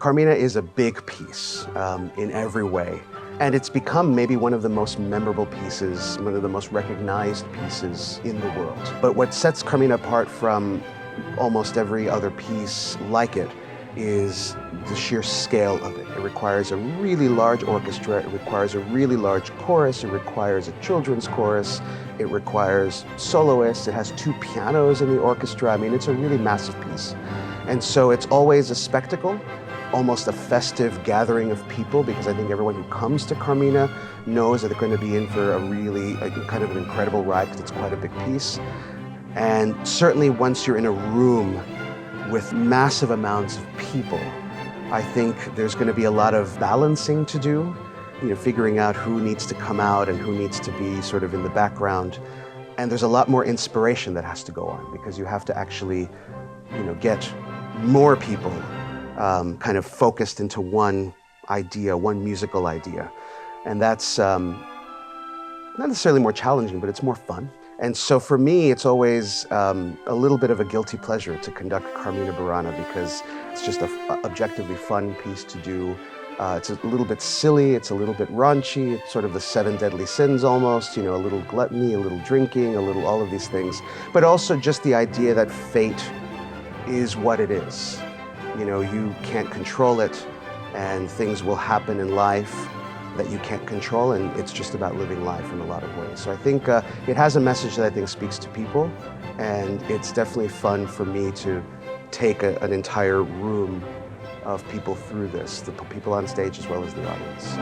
Carmina is a big piece in every way. And it's become maybe one of the most memorable pieces, one of the most recognized pieces in the world. But what sets Carmina apart from almost every other piece like it is the sheer scale of it. It requires a really large orchestra, it requires a really large chorus, it requires a children's chorus, it requires soloists, it has 2 pianos in the orchestra. I mean, it's a really massive piece. And so it's always a spectacle, almost a festive gathering of people, because I think everyone who comes to Carmina knows that they're going to be in for a really kind of an incredible ride, because it's quite a big piece. And certainly once you're in a room with massive amounts of people, I think there's going to be a lot of balancing to do, figuring out who needs to come out and who needs to be sort of in the background. And there's a lot more inspiration that has to go on, because you have to actually, get more people kind of focused into one idea, one musical idea. And that's not necessarily more challenging, but it's more fun. And so for me, it's always a little bit of a guilty pleasure to conduct Carmina Burana, because it's just an objectively fun piece to do. It's a little bit silly, it's a little bit raunchy, it's sort of the 7 deadly sins almost, a little gluttony, a little drinking, a little all of these things. But also just the idea that fate is what it is. You can't control it, and things will happen in life that you can't control, and it's just about living life in a lot of ways. So I think it has a message that I think speaks to people, and it's definitely fun for me to take an entire room of people through this, the people on stage as well as the audience.